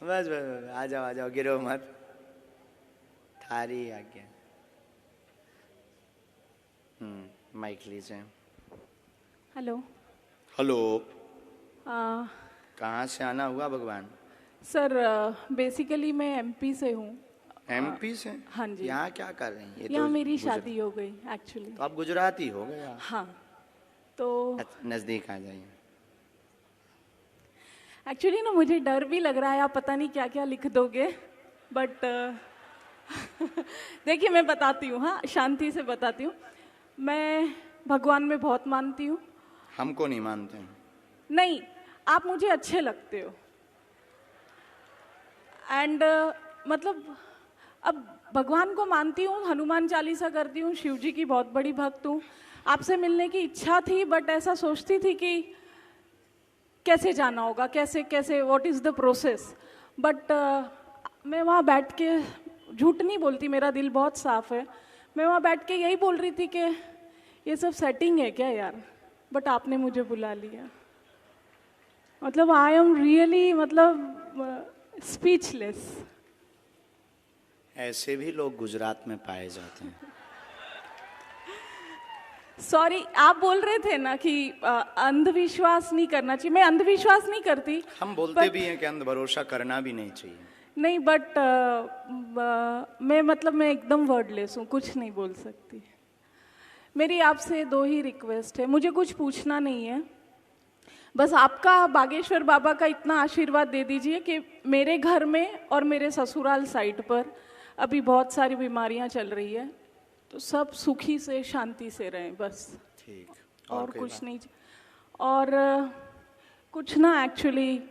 बस बस बस, आ जाओ गिरो मत, थारी आज्ञा। माइक लीजिए। हेलो। हेलो। आ, कहाँ से आना हुआ भगवान? सर बेसिकली मैं एमपी से हूँ। एमपी से? हाँ जी। यहाँ क्या कर रही हैं? ये यहाँ तो मेरी शादी हो गई एक्चुअली। तो आप गुजराती हो गए आप? हाँ, तो नजदीक आ जाइए। एक्चुअली ना मुझे डर भी लग रहा है, आप पता नहीं क्या क्या लिख दोगे, बट देखिए मैं बताती हूँ, हाँ शांति से बताती हूँ। मैं भगवान में बहुत मानती हूँ। हमको नहीं मानते हैं। नहीं, आप मुझे अच्छे लगते हो एंड मतलब अब भगवान को मानती हूँ, हनुमान चालीसा करती हूँ, शिव जी की बहुत बड़ी भक्त हूँ। आपसे मिलने की इच्छा थी, बट ऐसा सोचती थी कि कैसे जाना होगा, कैसे कैसे what is the process. But मैं वहाँ बैठ के, झूठ नहीं बोलती, मेरा दिल बहुत साफ है। मैं वहाँ बैठ के यही बोल रही थी कि ये सब सेटिंग है क्या यार, बट आपने मुझे बुला लिया। मतलब आई एम रियली मतलब स्पीचलेस। ऐसे भी लोग गुजरात में पाए जाते हैं। सॉरी, आप बोल रहे थे ना कि अंधविश्वास नहीं करना चाहिए। मैं अंधविश्वास नहीं करती। हम बोलते भी हैं कि अंध भरोसा करना भी नहीं चाहिए। नहीं, बट मैं एकदम वर्डलेस हूँ, कुछ नहीं बोल सकती। मेरी आपसे दो ही रिक्वेस्ट है, मुझे कुछ पूछना नहीं है, बस आपका बागेश्वर बाबा का इतना आशीर्वाद दे दीजिए कि मेरे घर में और मेरे ससुराल साइड पर अभी बहुत सारी बीमारियां चल रही है, तो सब सुखी से शांति से रहें बस। ठीक। और कुछ नहीं। और कुछ ना, एक्चुअली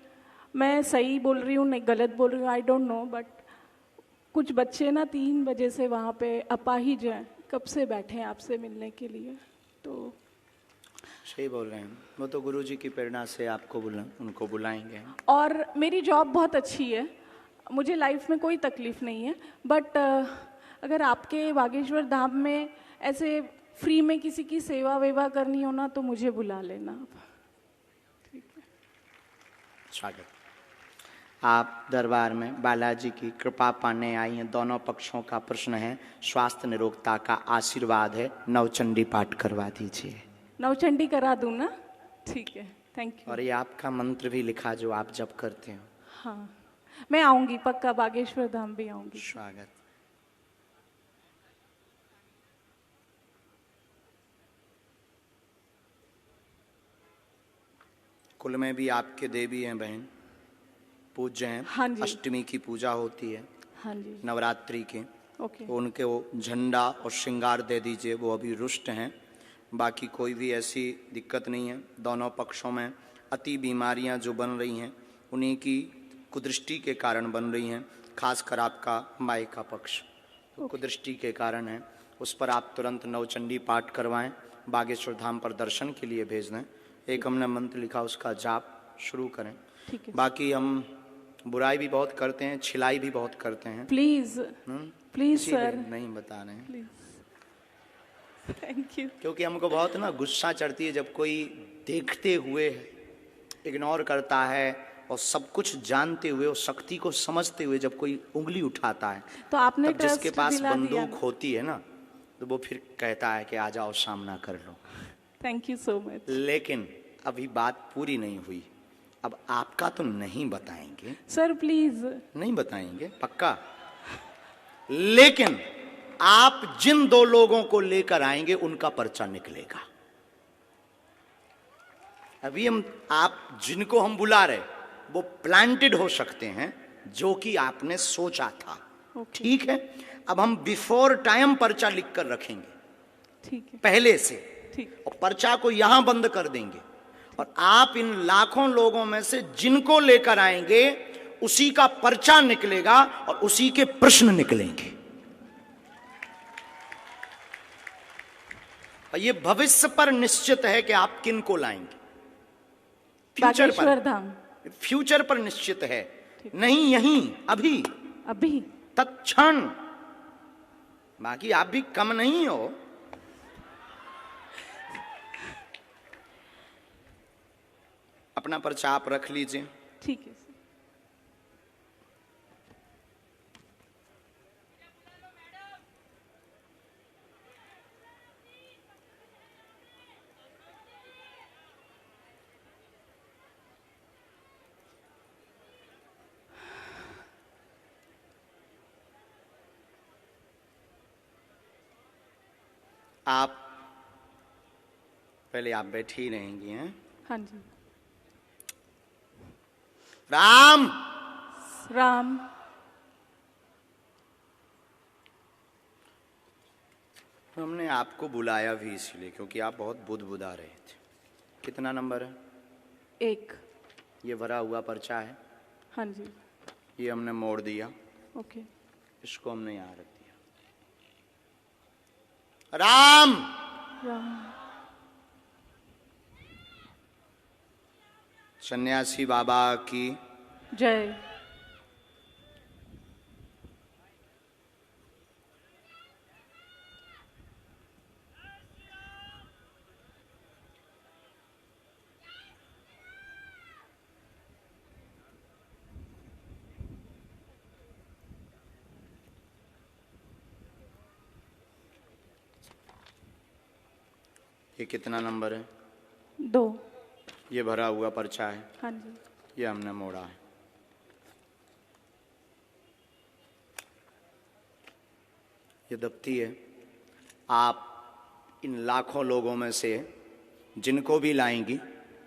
मैं सही बोल रही हूँ नहीं गलत बोल रही हूँ, आई डोंट नो, बट कुछ बच्चे ना 3 बजे से वहाँ पे अपाहिज हैं, कब से बैठे हैं आपसे मिलने के लिए। तो सही बोल रहे हैं, वो तो गुरुजी की प्रेरणा से आपको उनको बुलाएंगे। और मेरी जॉब बहुत अच्छी है, मुझे लाइफ में कोई तकलीफ नहीं है, बट अगर आपके बागेश्वर धाम में ऐसे फ्री में किसी की सेवा वेवा करनी हो ना, तो मुझे बुला लेना आप। ठीक है। स्वागत। आप दरबार में बालाजी की कृपा पाने आई हैं। दोनों पक्षों का प्रश्न है, स्वास्थ्य निरोगता का आशीर्वाद है। नवचंडी पाठ करवा दीजिए। नवचंडी करा दूँ ना? ठीक है, थैंक यू। और ये आपका मंत्र भी लिखा जो आप जब करते हो। हाँ, मैं आऊँगी पक्का, बागेश्वर धाम भी आऊँगी। स्वागत। कुल में भी आपके देवी हैं बहन, पूज्य हैं। हाँ जी। अष्टमी की पूजा होती है। हाँ जी। नवरात्रि के। ओके। तो उनके वो झंडा और श्रृंगार दे दीजिए, वो अभी रुष्ट हैं। बाकी कोई भी ऐसी दिक्कत नहीं है। दोनों पक्षों में अति बीमारियां जो बन रही हैं, उन्हीं की कुदृष्टि के कारण बन रही हैं। खासकर आपका माई का पक्ष तो कुदृष्टि के कारण है। उस पर आप तुरंत नवचंडी पाठ करवाएं, बागेश्वर धाम पर दर्शन के लिए भेज दें। एक हमने मंत्र लिखा, उसका जाप शुरू करें। ठीक है। बाकी हम बुराई भी बहुत करते हैं, छिलाई भी बहुत करते हैं। प्लीज प्लीज सर, नहीं बता रहे हैं। Please, thank you. क्योंकि हमको बहुत ना गुस्सा चढ़ती है जब कोई देखते हुए इग्नोर करता है, और सब कुछ जानते हुए और शक्ति को समझते हुए जब कोई उंगली उठाता है, तो आपने तब जिसके पास दिला दिया। बंदूक होती है ना, तो वो फिर कहता है कि आ जाओ सामना कर लो। Thank you so much. लेकिन अभी बात पूरी नहीं हुई। अब आपका तो नहीं बताएंगे सर, प्लीज। नहीं बताएंगे पक्का, लेकिन आप जिन 2 लोगों को लेकर आएंगे उनका पर्चा निकलेगा। अभी आप जिनको हम बुला रहे वो प्लांटेड हो सकते हैं, जो कि आपने सोचा था। ठीक है। अब हम बिफोर टाइम पर्चा लिख कर रखेंगे, ठीक है, पहले से। ठीक। और पर्चा को यहां बंद कर देंगे, और आप इन लाखों लोगों में से जिनको लेकर आएंगे उसी का पर्चा निकलेगा और उसी के प्रश्न निकलेंगे। और ये भविष्य पर निश्चित है कि आप किन को लाएंगे। फ्यूचर पर, फ्यूचर पर निश्चित है, नहीं यहीं अभी अभी तत्क्षण। बाकी आप भी कम नहीं हो। अपना पर्चा आप रख लीजिए। ठीक है सर। आप पहले आप बैठी रहेंगी हैं। हाँ जी। राम राम। हमने आपको बुलाया भी इसलिए क्योंकि आप बहुत बुदबुदा रहे थे। कितना नंबर है? 1। ये भरा हुआ पर्चा है। हाँ जी। ये हमने मोड़ दिया। ओके। इसको हमने यहाँ रख दिया। राम राम। सन्यासी बाबा की जय। ये कितना नंबर है? 2। ये भरा हुआ पर्चा है। हाँ जी। ये हमने मोड़ा है। ये दफ्ती है। आप इन लाखों लोगों में से जिनको भी लाएंगी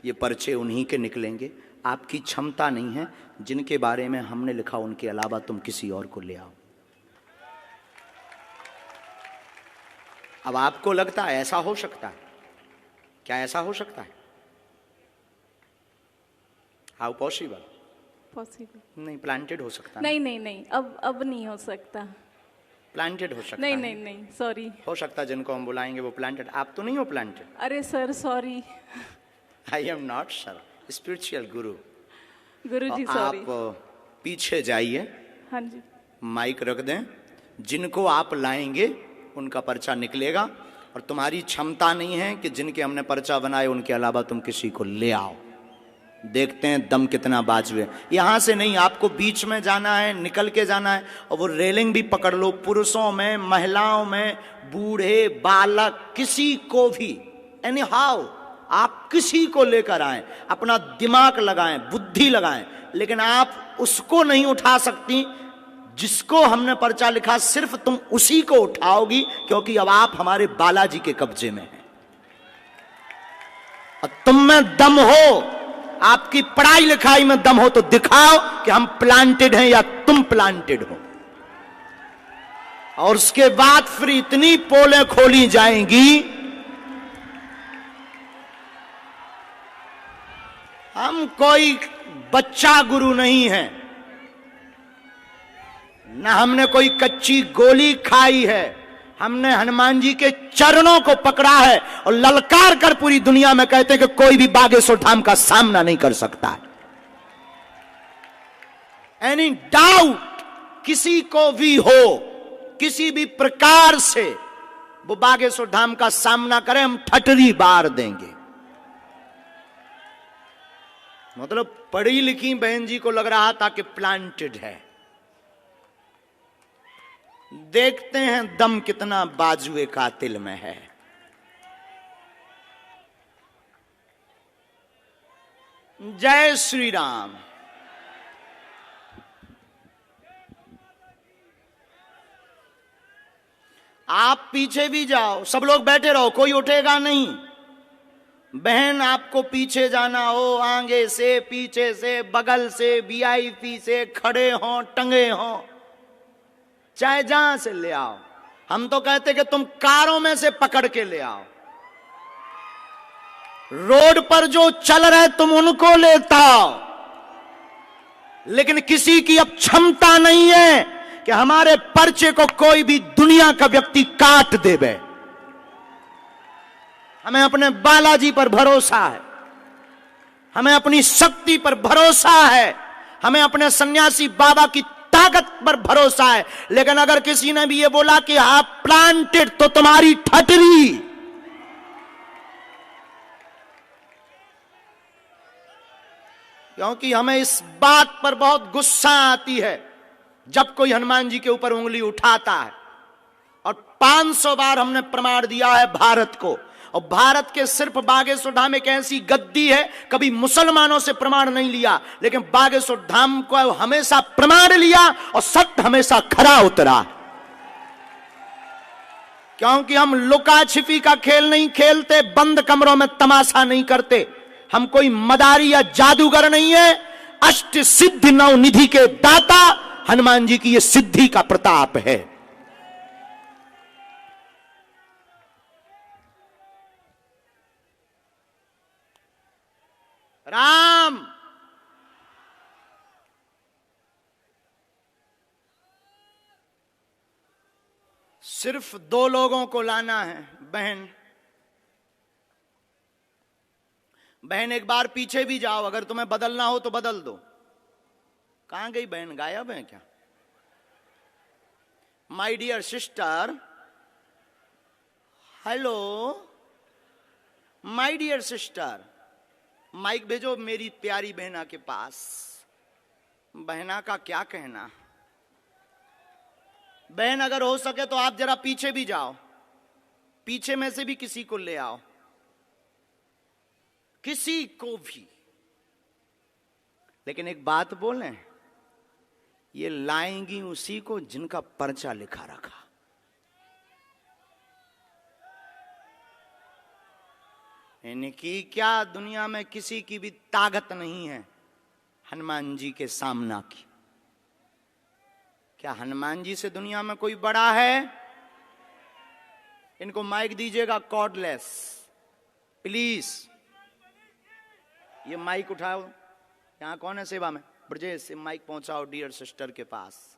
ये पर्चे उन्हीं के निकलेंगे। आपकी क्षमता नहीं है। जिनके बारे में हमने लिखा उनके अलावा तुम किसी और को ले आओ। अब आपको लगता है ऐसा हो सकता है? क्या ऐसा हो सकता है? How possible? पॉसिबल नहीं, प्लांटेड हो सकता है। नहीं नहीं नहीं, अब नहीं हो सकता। प्लांटेड हो सकता नहीं है। नहीं नहीं, सॉरी। हो सकता है जिनको हम बुलाएंगे वो प्लांटेड। आप तो नहीं हो प्लांटेड। अरे sir sorry. I am not sir, spiritual Guru. Guruji sorry. आप पीछे जाइए। हाँ जी। माइक रख दें। जिनको आप लाएंगे उनका पर्चा निकलेगा और तुम्हारी क्षमता नहीं है कि जिनके हमने पर्चा बनाए उनके अलावा तुम किसी को ले आओ। देखते हैं दम कितना बाजू है। यहां से नहीं, आपको बीच में जाना है, निकल के जाना है। और वो रेलिंग भी पकड़ लो। पुरुषों में, महिलाओं में, बूढ़े, बालक, किसी को भी, एनी हाउ आप किसी को लेकर आए, अपना दिमाग लगाएं, बुद्धि लगाएं, लेकिन आप उसको नहीं उठा सकती जिसको हमने पर्चा लिखा। सिर्फ तुम उसी को उठाओगी क्योंकि अब आप हमारे बालाजी के कब्जे में हैं और तुम में दम हो, आपकी पढ़ाई लिखाई में दम हो तो दिखाओ कि हम प्लांटेड हैं या तुम प्लांटेड हो। और उसके बाद फिर इतनी पोलें खोली जाएंगी। हम कोई बच्चा गुरु नहीं है, न हमने कोई कच्ची गोली खाई है। हमने हनुमान जी के चरणों को पकड़ा है और ललकार कर पूरी दुनिया में कहते हैं कि कोई भी बागेश्वर धाम का सामना नहीं कर सकता है। एनी डाउट किसी को भी हो, किसी भी प्रकार से वो बागेश्वर धाम का सामना करे, हम ठटरी बार देंगे। मतलब पढ़ी लिखी बहन जी को लग रहा था कि प्लांटेड है। देखते हैं दम कितना बाजुए कातिल में है। जय श्री राम। आप पीछे भी जाओ, सब लोग बैठे रहो, कोई उठेगा नहीं। बहन आपको पीछे जाना हो, आगे से, पीछे से, बगल से, वीआईपी से, खड़े हो, टंगे हो, चाहे जहां से ले आओ। हम तो कहते कि तुम कारों में से पकड़ के ले आओ। रोड पर जो चल रहे तुम उनको लेता आओ। लेकिन किसी की अब क्षमता नहीं है कि हमारे पर्चे को कोई भी दुनिया का व्यक्ति काट देवे। हमें अपने बालाजी पर भरोसा है, हमें अपनी शक्ति पर भरोसा है, हमें अपने सन्यासी बाबा की ताकत पर भरोसा है। लेकिन अगर किसी ने भी ये बोला कि आप प्लांटेड, तो तुम्हारी ठटरी। क्योंकि हमें इस बात पर बहुत गुस्सा आती है जब कोई हनुमान जी के ऊपर उंगली उठाता है। और 500 बार हमने प्रमाण दिया है भारत को। और भारत के सिर्फ बागेश्वर धाम एक ऐसी गद्दी है, कभी मुसलमानों से प्रमाण नहीं लिया, लेकिन बागेश्वर धाम को हमेशा प्रमाण लिया और सत्य हमेशा खरा उतरा। क्योंकि हम लुका छिपी का खेल नहीं खेलते, बंद कमरों में तमाशा नहीं करते, हम कोई मदारी या जादूगर नहीं है। अष्ट सिद्धि नव निधि के दाता हनुमान जी की ये सिद्धि का प्रताप है। राम सिर्फ दो लोगों को लाना है। बहन बहन एक बार पीछे भी जाओ, अगर तुम्हें बदलना हो तो बदल दो। कहां गई बहन, गायब है क्या? My dear sister, hello my dear sister, mike भेजो मेरी प्यारी बहना के पास। बहना का क्या कहना? बहन अगर हो सके तो आप जरा पीछे भी जाओ, पीछे में से भी किसी को ले आओ, किसी को भी। लेकिन एक बात बोलें, ये लाएंगी उसी को जिनका पर्चा लिखा रखा। इनकी क्या दुनिया में किसी की भी ताकत नहीं है हनुमान जी के सामना की। क्या हनुमान जी से दुनिया में कोई बड़ा है? इनको माइक दीजिएगा कॉर्डलेस प्लीज। ये माइक उठाओ, यहां कौन है सेवा में? ब्रजेश से माइक पहुंचाओ डियर सिस्टर के पास।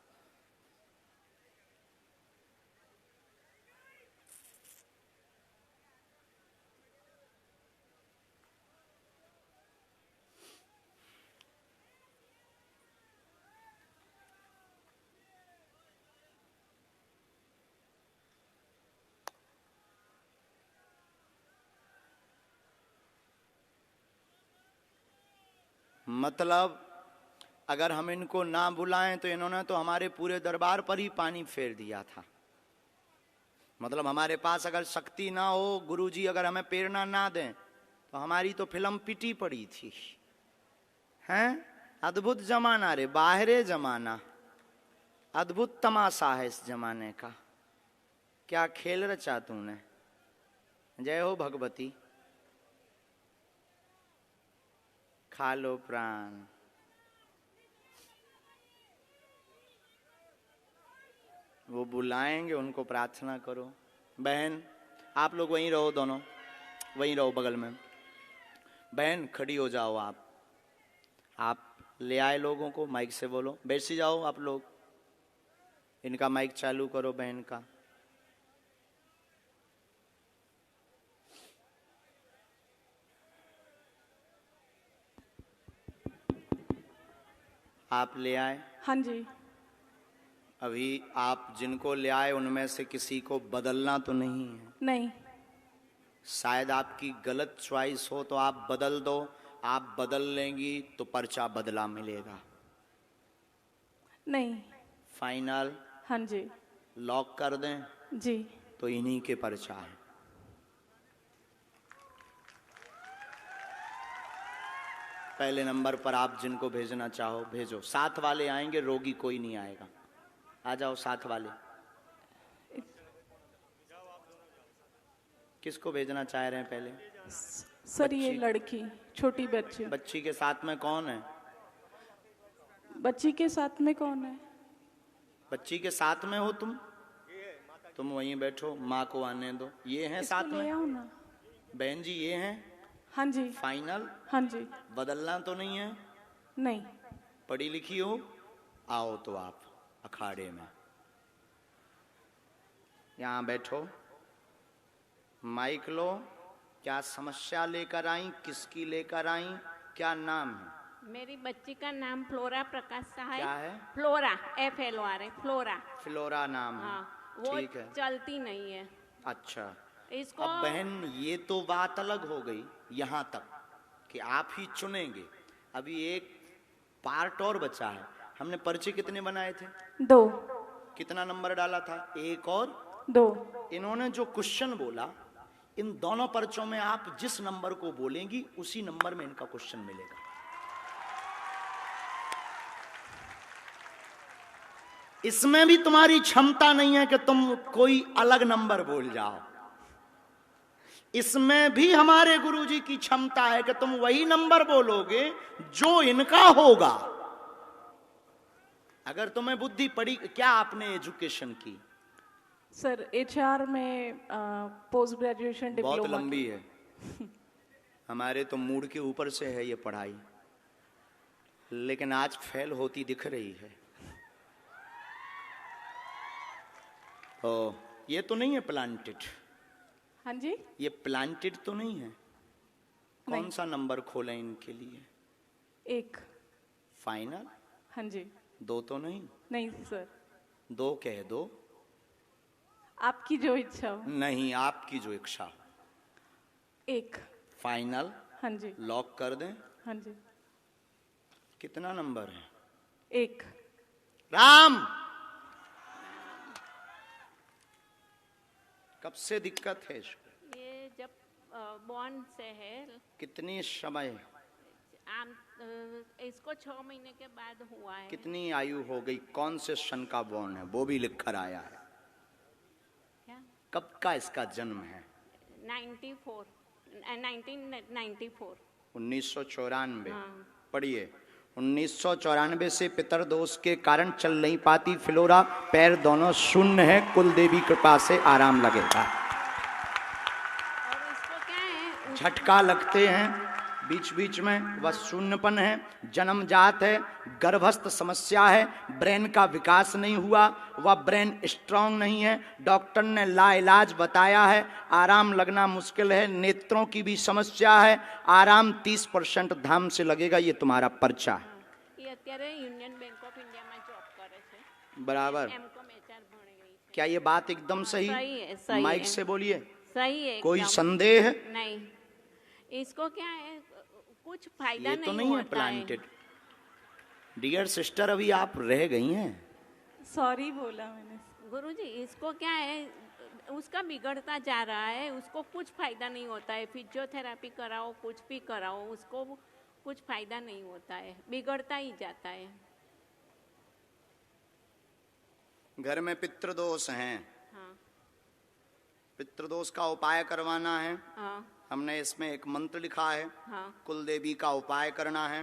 मतलब अगर हम इनको ना बुलाएं तो इन्होंने तो हमारे पूरे दरबार पर ही पानी फेर दिया था। मतलब हमारे पास अगर शक्ति ना हो, गुरुजी अगर हमें प्रेरणा ना दें तो हमारी तो फिल्म पिटी पड़ी थी। हैं? अद्भुत जमाना रे, बाहरे जमाना, अद्भुत तमाशा है इस जमाने का। क्या खेल रचा तूने। जय हो भगवती। खा लो प्राण। वो बुलाएंगे, उनको प्रार्थना करो। बहन आप लोग वहीं रहो, दोनों वहीं रहो बगल में। बहन खड़ी हो जाओ। आप ले आए लोगों को, माइक से बोलो। बैठ जाओ आप लोग, इनका माइक चालू करो बहन का। आप ले आए? हाँ जी। अभी आप जिनको ले आए उनमें से किसी को बदलना तो नहीं है? नहीं। शायद आपकी गलत चॉइस हो तो आप बदल दो। आप बदल लेंगी तो पर्चा बदला मिलेगा। नहीं। फाइनल? हाँ जी। लॉक कर दें? जी। तो इन्हीं के पर्चा है। पहले नंबर पर आप जिनको भेजना चाहो भेजो। साथ वाले आएंगे, रोगी कोई नहीं आएगा। आ जाओ साथ वाले। किसको भेजना चाह रहे हैं पहले? सर ये लड़की, छोटी बच्ची। बच्ची के साथ में कौन है? बच्ची के साथ में कौन है? बच्ची के साथ में हो तुम वहीं बैठो, माँ को आने दो। ये हैं साथ में? ना। बहन जी ये हैं? हाँ जी। फाइनल? हाँ जी। बदलना तो नहीं है? नहीं। पढ़ी लिखी हो? आओ तो आप अखाड़े में यहाँ बैठो। माइक लो। क्या समस्या लेकर आई, किसकी लेकर आई, क्या नाम है? मेरी बच्ची का नाम फ्लोरा प्रकाश है। क्या है? Flora, FLORA, flora. फ्लोरा नाम है। हाँ, वो ठीक है। चलती नहीं है। अच्छा। इसको अब बहन ये तो बात अलग हो गई यहाँ तक कि आप ही चुनेंगे। अभी एक पार्ट और बचा है। हमने पर्चे कितने बनाए थे? 2। कितना नंबर डाला था? 1 और 2। इन्होंने जो क्वेश्चन बोला, इन दोनों पर्चों में आप जिस नंबर को बोलेंगी उसी नंबर में इनका क्वेश्चन मिलेगा। इसमें भी तुम्हारी क्षमता नहीं है कि तुम कोई अलग नंबर बोल जाओ। इसमें भी हमारे गुरुजी की क्षमता है कि तुम वही नंबर बोलोगे जो इनका होगा। अगर तुम्हें बुद्धि पड़ी। क्या आपने एजुकेशन की? सर एचआर में पोस्ट ग्रेजुएशन बहुत डिप्लोमा। लंबी है। हमारे तो मूड के ऊपर से है ये पढ़ाई, लेकिन आज फेल होती दिख रही है। तो ये तो नहीं है प्लांटेड? हाँ जी। ये प्लांटेड तो नहीं है? कौन नहीं। सा नंबर खोलें इनके लिए? 1। फाइनल? हाँ जी। 2 तो नहीं? नहीं सर, 2 कह दो। आपकी जो इच्छा हो। नहीं, आपकी जो इच्छा हो। 1। फाइनल? हाँ जी। लॉक कर दें? हाँ जी। कितना नंबर है? 1। राम, कब से दिक्कत है इसको? ये जब बॉर्न से है। कितनी समय? आम इसको 6 महीने के बाद हुआ है। कितनी आयु हो गई? कौन से सन का बॉर्न है वो भी लिख कर आया है। क्या? कब का इसका जन्म है? 1994। 1994। हाँ। पढ़िए। 1994 से पितर दोष के कारण चल नहीं पाती फ्लोरा, पैर दोनों शून्य है, कुल देवी कृपा से आराम लगेगा। और इसको क्या है? झटका लगते हैं बीच बीच में, वह शून्यपन है, जन्मजात है, गर्भस्थ समस्या है, ब्रेन का विकास नहीं हुआ, वह ब्रेन स्ट्रांग नहीं है, डॉक्टर ने लाइलाज बताया है, आराम लगना मुश्किल है, नेत्रों की भी समस्या है, आराम 30% धाम से लगेगा। ये तुम्हारा पर्चा है। ये અત્યારે યુનિયન બેંક ઓફ ઇન્ડિયામાં જોબ કરે છે। बराबर। એમકોમ એચઆર ભણી રહી છે। क्या ये बात एकदम सही? सही है, सही माइक है। से बोलिए। सही है कोई एकदम। संदेह? नहीं। इसको क्या है, कुछ फायदा ये तो नहीं है होता प्लांटेड। डियर सिस्टर, अभी आप रह गई हैं। सॉरी बोला मैंने। गुरुजी, इसको क्या है, उसका बिगड़ता जा रहा है, उसको कुछ फायदा नहीं होता है। फिजियोथेरापी कराओ, कुछ भी कराओ, उसको कुछ फायदा नहीं होता है, बिगड़ता ही जाता है। घर में पितृदोष हैं, हाँ। पितृदोष का उपाय करवाना है। हाँ। हमने इसमें एक मंत्र लिखा है, हाँ। कुल देवी का उपाय करना है।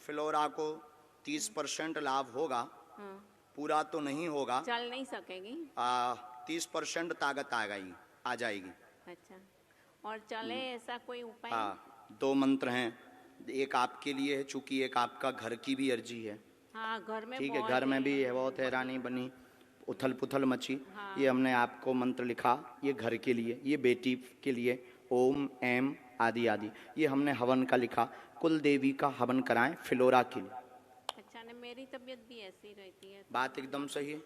फ्लोरा को 30% लाभ होगा, हाँ। पूरा तो नहीं होगा। चल नहीं सकेगी। 30% ताकत आ जाएगी। अच्छा। और चले ऐसा कोई उपाय? हाँ, 2 मंत्र हैं, एक आपके लिए है, चूंकि एक आपका घर की भी अर्जी है। हाँ, घर में ठीक है, बहुत घर में भी है, बहुत हैरानी बनी, उथल पुथल मची। हाँ। ये हमने आपको मंत्र लिखा, ये घर के लिए, ये बेटी के लिए, ओम एम आदि आदि। ये हमने हवन का लिखा, कुल देवी का हवन कराएं फ्लोरा के लिए। अच्छा, ने मेरी तबीयत भी ऐसी रहती है। बात एकदम सही है,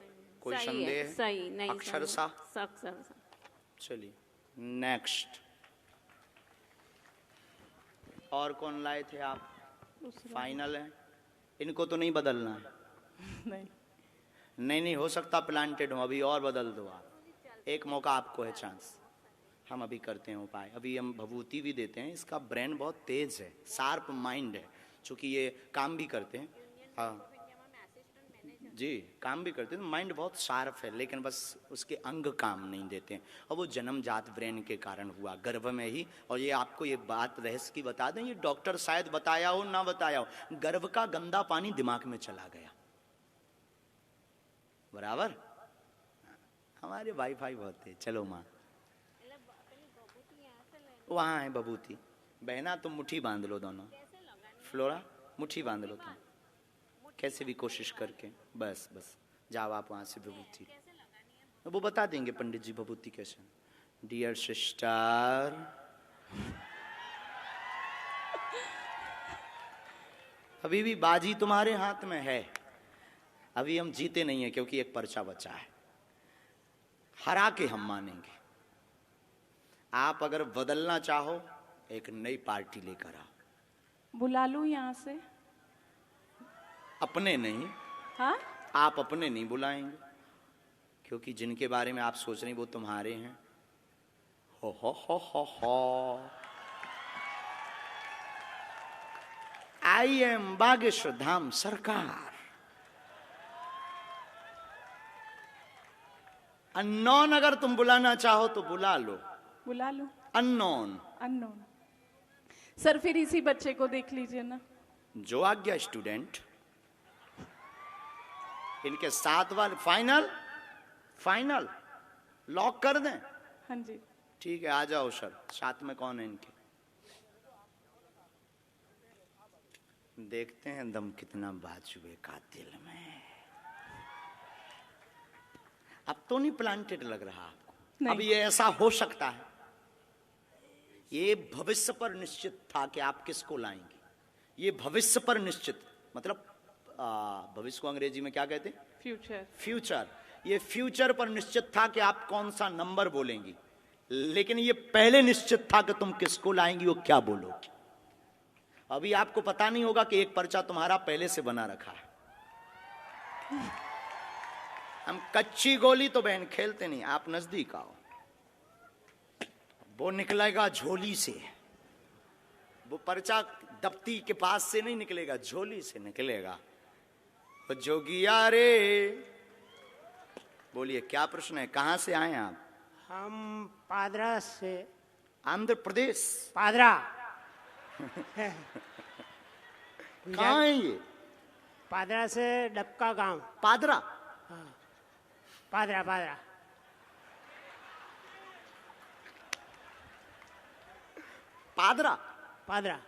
कोई सही संदेह है, है? सही नहीं। अक्षर सही। सा। अक्षर सा। चलिए नेक्स्ट। और कौन लाए थे आप? फाइनल है, इनको तो नहीं बदलना है। नहीं। नहीं, हो सकता प्लांटेड हो, अभी और बदल दो आप। एक मौका आपको है, चांस। हम अभी करते हैं उपाय, अभी हम भभूति भी देते हैं। इसका ब्रेन बहुत तेज है, शार्प माइंड है, चूंकि ये काम भी करते हैं। हाँ जी, काम भी करते हैं, माइंड बहुत शार्प है, लेकिन बस उसके अंग काम नहीं देते हैं, और वो जन्मजात ब्रेन के कारण हुआ, गर्भ में ही। और ये आपको ये बात रहस्य की बता दें, ये डॉक्टर शायद बताया हो ना बताया हो, गर्भ का गंदा पानी दिमाग में चला गया। बराबर। हमारे वाईफाई बहुत है। चलो माँ, वहाँ है बबूती। बहना तुम मुट्ठी बांध लो दोनों। फ्लोरा मुट्ठी बांध लो तुम, कैसे भी कोशिश करके। बस बस जाओ आप वहाँ से विभूति, वो बता देंगे पंडित जी विभूति कैसे। डियर सिस्टर, अभी भी बाजी तुम्हारे हाथ में है। अभी हम जीते नहीं है, क्योंकि एक पर्चा बचा है, हरा के हम मानेंगे। आप अगर बदलना चाहो, एक नई पार्टी लेकर आओ। बुला लूं यहाँ से? अपने नहीं। हाँ? आप अपने नहीं बुलाएंगे, क्योंकि जिनके बारे में आप सोच रहे हैं वो तुम्हारे हैं। हो। आई एम बागेश्वर धाम सरकार। अननोन अगर तुम बुलाना चाहो तो बुला लो, बुला लो। अननोन। अननोन। सर फिर इसी बच्चे को देख लीजिए ना। जो आज्ञा स्टूडेंट। इनके 7 बार फाइनल, फाइनल लॉक कर दें। हाँ जी। ठीक है, आ जाओ सर। साथ में कौन है इनके? देखते हैं दम कितना बाजुए का दिल में। अब तो नहीं प्लांटेड लग रहा आपको? नहीं। अब ये ऐसा हो सकता है, ये भविष्य पर निश्चित था कि आप किसको लाएंगे। ये भविष्य पर निश्चित, मतलब भविष्य को अंग्रेजी में क्या कहते हैं? फ्यूचर। फ्यूचर। ये फ्यूचर पर निश्चित था कि आप कौन सा नंबर बोलेंगी, लेकिन ये पहले निश्चित था कि तुम किसको लाएंगी और क्या बोलोगी। अभी आपको पता नहीं होगा कि एक पर्चा तुम्हारा पहले से बना रखा है। हम कच्ची गोली तो बहन खेलते नहीं, आप नजदीक आओ। वो निकलेगा झोली से, वो पर्चा दफ्ती के पास से नहीं निकलेगा, झोली से निकलेगा। वो जोगिया रे, बोलिए क्या प्रश्न है, कहां से आए आप? हम पादरा से। आंध्र प्रदेश? पादरा। कहाँ है ये? पादरा से डबका गांव। पादरा? हाँ, पादरा पादरा। पादरा? पादरा।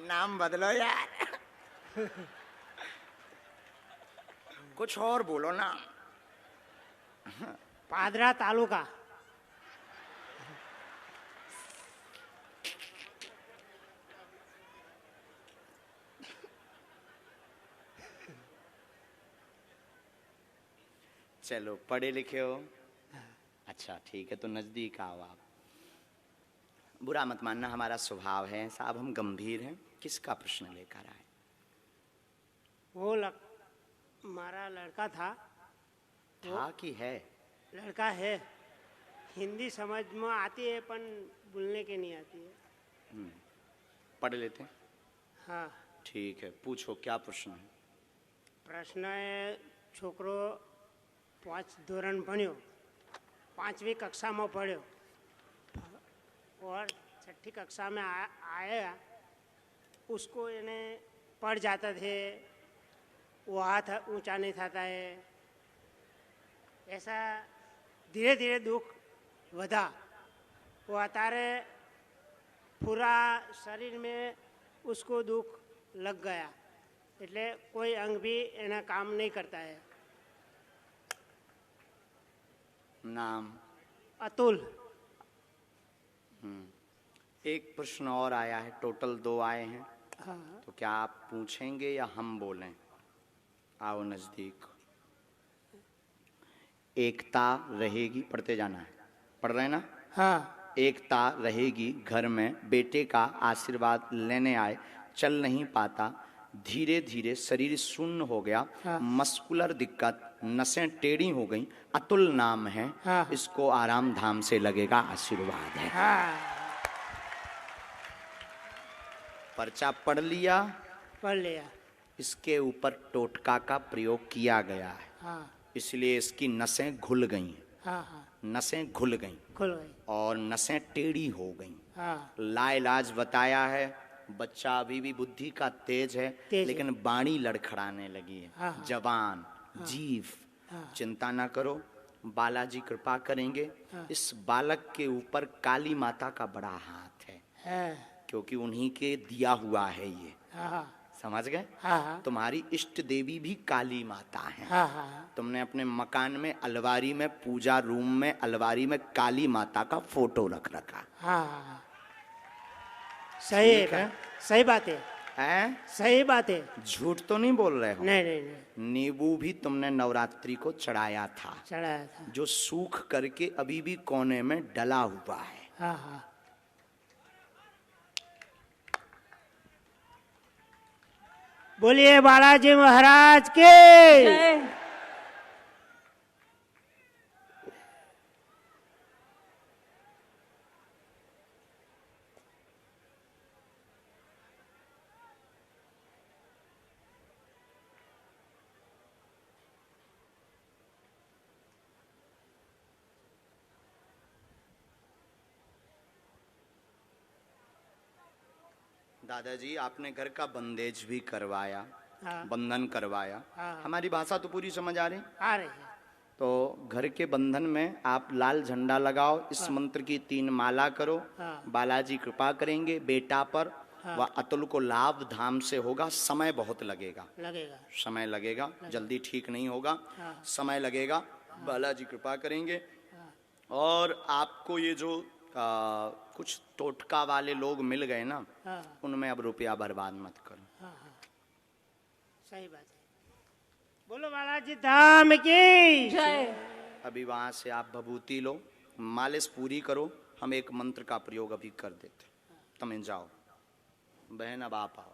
नाम बदलो यार। कुछ और बोलो ना। पादरा तालुका। चलो पढ़े लिखे हो, अच्छा ठीक है, तो नजदीक आओ आप। बुरा मत मानना, हमारा स्वभाव है साहब, हम गंभीर हैं। किसका प्रश्न लेकर आए? वो हमारा लड़का था। था कि है? लड़का है। हिंदी समझ में आती है पर बोलने के नहीं आती है। पढ़ लेते हैं। हाँ। ठीक है, पूछो क्या प्रश्न है। प्रश्न है, छोकरो 5 ધોરણ ભણ્યો, 5वीं कक्षा में पढ़ो और 6ठी कक्षा में आया, उसको इन्हें पढ़ जाता थे, वो हाथ ऊंचा नहीं था है, ऐसा धीरे धीरे दुख वधा। वो अतारे पूरा शरीर में उसको दुख लग गया, એટલે कोई अंग भी एना काम नहीं करता है। नाम? अतुल। एक प्रश्न और आया है, टोटल 2 आए हैं। हाँ। तो क्या आप पूछेंगे या हम बोलें? आओ नजदीक। एकता रहेगी, पढ़ते जाना है, पढ़ रहे हैं ना? हाँ। एकता रहेगी घर में, बेटे का आशीर्वाद लेने आए, चल नहीं पाता, धीरे धीरे शरीर शून्य हो गया। हाँ। मस्कुलर दिक्कत, नसें टेढ़ी हो गई, अतुल नाम है। हाँ। इसको आराम धाम से लगेगा, आशीर्वाद है। हाँ। पर्चा पढ़ लिया, पढ़ लिया। इसके ऊपर टोटका का प्रयोग किया गया है। हाँ। इसलिए इसकी नसें घुल गई, हाँ। हाँ, नसें घुल गई खुल गई। और नसें टेढ़ी हो गई। हाँ। लाइलाज बताया है, बच्चा अभी भी बुद्धि का तेज है, तेज लेकिन बाणी लड़खड़ाने लगी है। हाँ, हाँ। जवान, जीव, हाँ। चिंता ना करो, बालाजी कृपा करेंगे। हाँ। इस बालक के ऊपर काली माता का बड़ा हाथ है, क्योंकि उन्हीं के दिया हुआ है ये। हाँ। समझ गए? हाँ। तुम्हारी इष्ट देवी भी काली माता है। हाँ। हाँ। तुमने अपने मकान में अलमारी में, पूजा रूम में अलमारी में काली माता का फोटो रख रखा हाँ। सही ठीक है। है, सही बात है। है? सही बात है। झूठ तो नहीं बोल रहे हो? नहीं नहीं नहीं, नींबू भी तुमने नवरात्रि को चढ़ाया था, चढ़ाया था। जो सूख करके अभी भी कोने में डला हुआ है। हाँ। हाँ। बोलिए बालाजी महाराज के। जय। दादाजी आपने घर का बंदेज भी करवाया, हाँ। बंधन करवाया। हाँ। हमारी भाषा तो पूरी समझ आ रही। आ रही है। तो घर के बंधन में आप लाल झंडा लगाओ, इस मंत्र की 3 माला करो, हाँ। बालाजी कृपा करेंगे बेटा पर, हाँ। वह अतुल को लाभ धाम से होगा। समय बहुत लगेगा, लगेगा। समय लगेगा, जल्दी ठीक नहीं होगा, हाँ। समय लगेगा। बालाजी कृपा करेंगे। और आपको ये जो कुछ टोटका वाले लोग मिल गए ना, हाँ। उनमें अब रुपया बर्बाद मत करो। हाँ हाँ, सही बात है। बोलो बालाजी धाम की जय। अभी वहां से आप भभूति लो, मालिश पूरी करो, हम एक मंत्र का प्रयोग अभी कर देते। तुम जाओ बहन, अब आप आओ।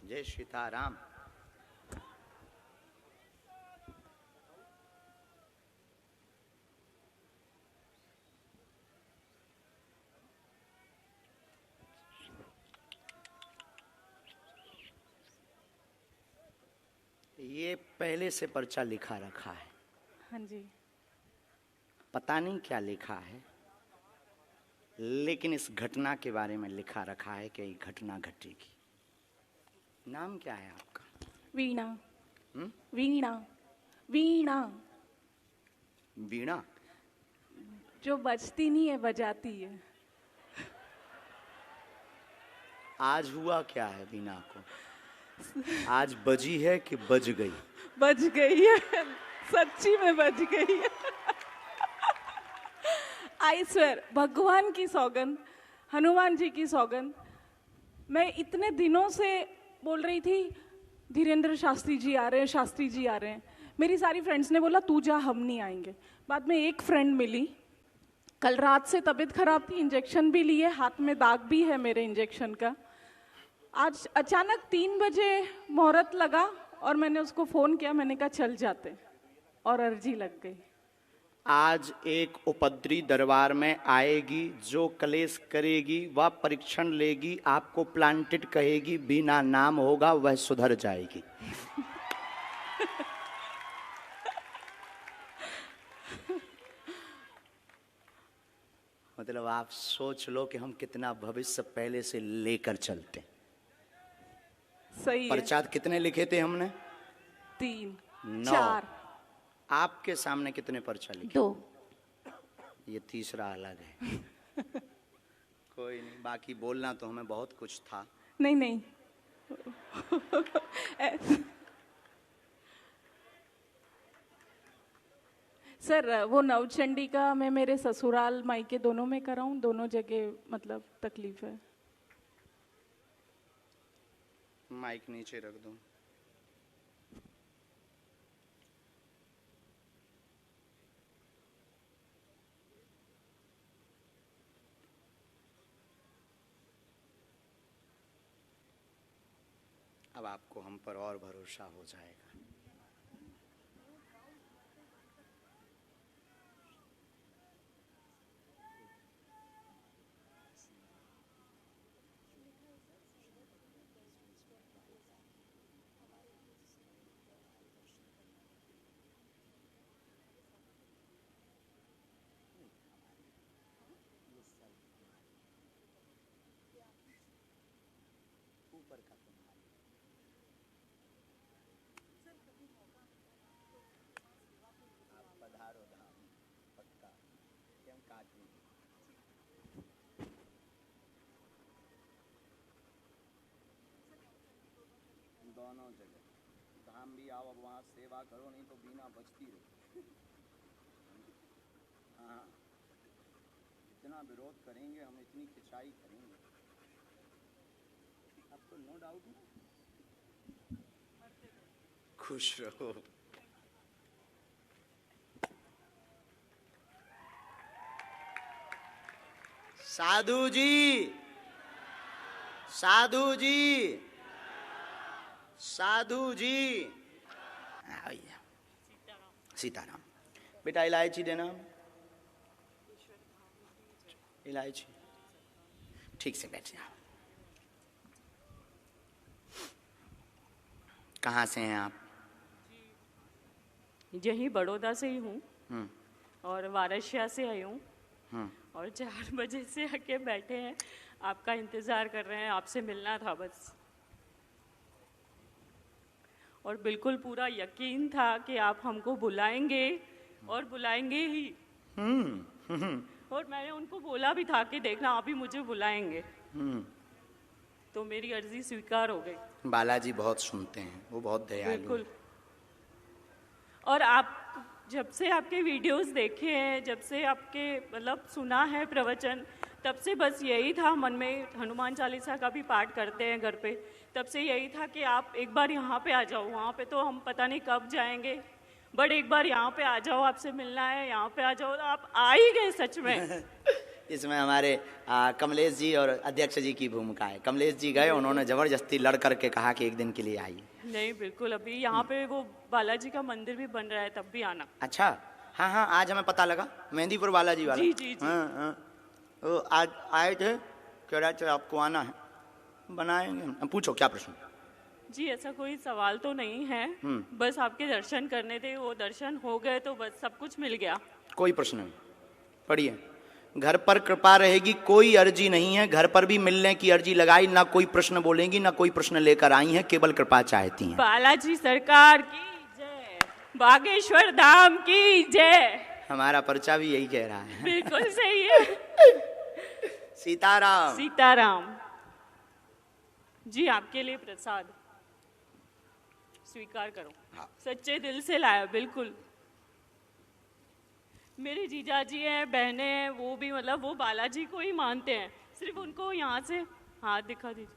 जय सीताराम। ये पहले से पर्चा लिखा रखा है, हाँ जी। पता नहीं क्या लिखा है, लेकिन इस घटना के बारे में लिखा रखा है कि ये घटना घटेगी। नाम क्या है आपका? वीणा। हम्म? वीणा। वीणा वीणा। जो बजती नहीं है, बजाती है। आज हुआ क्या है वीणा को? आज बजी है कि बज गई? बज गई है, सच्ची में बज गई है। आई स्वेर, भगवान की सौगंध, हनुमान जी की सौगंध। मैं इतने दिनों से बोल रही थी धीरेन्द्र शास्त्री जी आ रहे हैं, शास्त्री जी आ रहे हैं। मेरी सारी फ्रेंड्स ने बोला तू जा, हम नहीं आएंगे। बाद में एक फ्रेंड मिली, कल रात से तबीयत खराब थी, इंजेक्शन भी लिए, हाथ में दाग भी है मेरे इंजेक्शन का। आज अचानक 3 बजे मुहूर्त लगा और मैंने उसको फोन किया, मैंने कहा चल जाते, और अर्जी लग गई। आज एक उपद्री दरबार में आएगी, जो कलेश करेगी वह परीक्षण लेगी, आपको प्लांटेड कहेगी, बिना नाम होगा वह सुधर जाएगी। मतलब आप सोच लो कि हम कितना भविष्य पहले से लेकर चलते। सही है। पर्चा कितने लिखे थे हमने? 3 9। 4 आपके सामने कितने पर्चा लिखे? 2। ये तीसरा अलग है। कोई नहीं, बाकी बोलना तो हमें बहुत कुछ था। नहीं नहीं। सर वो नवचंडी का मैं मेरे ससुराल मायके दोनों में कराऊं, दोनों जगह मतलब तकलीफ है। माइक नीचे रख दो। अब आपको हम पर और भरोसा हो जाएगा। ऊपर का आप पधारो धाम, पक्का हम काट लेंगे। दोनों जगह धाम भी आओ, अब वहाँ सेवा करो, नहीं तो बिना बचती रहो। हाँ, इतना विरोध करेंगे हम, इतनी खिंचाई करेंगे, अब तो नो डाउट ना। खुश रहो। साधु जी, साधु जी, साधु जी। भैया सीताराम। बेटा इलायची देना, इलायची। ठीक से बैठ जाओ। कहाँ से हैं आप? यही बड़ौदा से ही हूँ। और वाराणसी से आई हूँ और 4 बजे से आके बैठे हैं, आपका इंतज़ार कर रहे हैं, आपसे मिलना था बस। और बिल्कुल पूरा यकीन था कि आप हमको बुलाएंगे और बुलाएंगे ही। और मैंने उनको बोला भी था कि देखना आप ही मुझे बुलाएंगे। तो मेरी अर्जी स्वीकार हो गई। बालाजी बहुत सुनते हैं, वो बहुत दयालु हैं। बिल्कुल। और आप जब से आपके वीडियोस देखे हैं, जब से आपके मतलब सुना है प्रवचन, तब से बस यही था मन में। हनुमान चालीसा का भी पाठ करते हैं घर पे, तब से यही था कि आप एक बार यहाँ पे आ जाओ। वहाँ पे तो हम पता नहीं कब जाएंगे, बट एक बार यहाँ पे आ जाओ, आपसे मिलना है, यहाँ पे आ जाओ। तो आप आ ही गए सच में। इसमें हमारे कमलेश जी और अध्यक्ष जी की भूमिका है। कमलेश जी गए, उन्होंने जबरदस्ती लड़ करके कहा कि एक दिन के लिए आइए। नहीं बिल्कुल, अभी यहाँ पे वो बालाजी का मंदिर भी बन रहा है, तब भी आना। अच्छा, हाँ हाँ, आज हमें पता लगा, मेहंदीपुर बालाजी वाला। जी जी जी। हाँ हाँ, वो आज आए थे, कह रहे थे आपको आना है, बनाएंगे। पूछो क्या प्रश्न। जी ऐसा कोई सवाल तो नहीं है, बस आपके दर्शन करने थे, वो दर्शन हो गए तो बस सब कुछ मिल गया। कोई प्रश्न नहीं, पढ़िए। घर पर कृपा रहेगी, कोई अर्जी नहीं है। घर पर भी मिलने की अर्जी लगाई, ना कोई प्रश्न बोलेंगी, ना कोई प्रश्न लेकर आई हैं, केवल कृपा चाहती हैं। बालाजी सरकार की जय, बागेश्वर धाम की जय। हमारा पर्चा भी यही कह रहा है। बिल्कुल सही है। सीताराम। सीताराम जी, आपके लिए प्रसाद स्वीकार करो। हाँ। सच्चे दिल से लाया, बिल्कुल। मेरे जीजा जी हैं, बहनें हैं, वो भी मतलब वो बालाजी को ही मानते हैं। सिर्फ उनको यहाँ से हाथ दिखा दीजिए।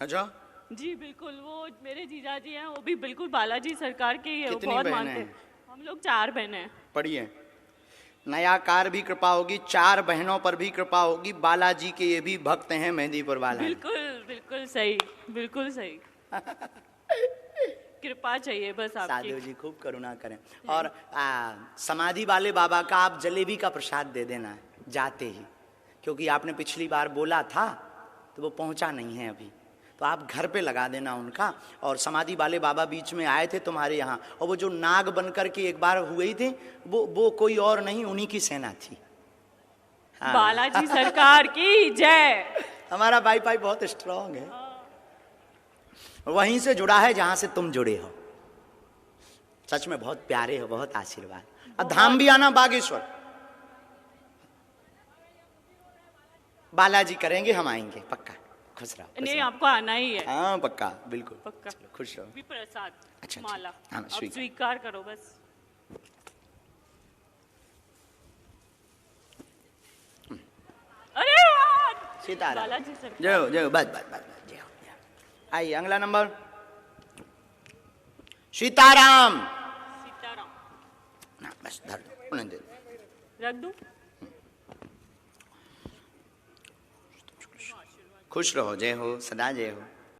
अच्छा, जी बिल्कुल, वो मेरे जीजा जी हैं, वो भी बिल्कुल बालाजी सरकार के ही है, वो कितनी बहुत बहनें मानते हैं? हैं। हम लोग 4 बहनें हैं। पढ़िए। नया कार भी कृपा होगी, 4 बहनों पर भी कृपा होगी। बालाजी के ये भी भक्त हैं, मेहंदीपुर बालाजी। बिल्कुल बिल्कुल सही, बिल्कुल सही। कृपा चाहिए बस आपकी। साधु जी खूब करुणा करें। और समाधि वाले बाबा का आप जलेबी का प्रसाद दे देना जाते ही, क्योंकि आपने पिछली बार बोला था तो वो पहुंचा नहीं है अभी, तो आप घर पे लगा देना उनका। और समाधि वाले बाबा बीच में आए थे तुम्हारे यहाँ, और वो जो नाग बन करके एक बार हुए थे, वो कोई और नहीं, उन्हीं की सेना थी। हाँ। बालाजी सरकार की जय। हमारा वाईफाई बहुत स्ट्रांग है, वहीं से जुड़ा है जहां से तुम जुड़े हो। सच में बहुत प्यारे हो, बहुत आशीर्वाद। अब धाम भी आना बागेश्वर, बालाजी करेंगे, हम आएंगे पक्का। खुश रहो। नहीं, आपको आना ही है। हाँ पक्का, बिल्कुल पक्का। चलो, खुश रहो। भी प्रसाद। अच्छा, माला हाँ, अब स्वीकार। स्वीकार करो बस। अरे वाह! सीताराम। बालाजी सरकार। जय हो, जय हो, बस बस बस, जय हो, जय हो। आइए अगला नंबर। सीताराम। सीताराम ना बस धर दो, उन्हें दे दो। रख दूं? खुश रहो, जय हो, सदा जय हो।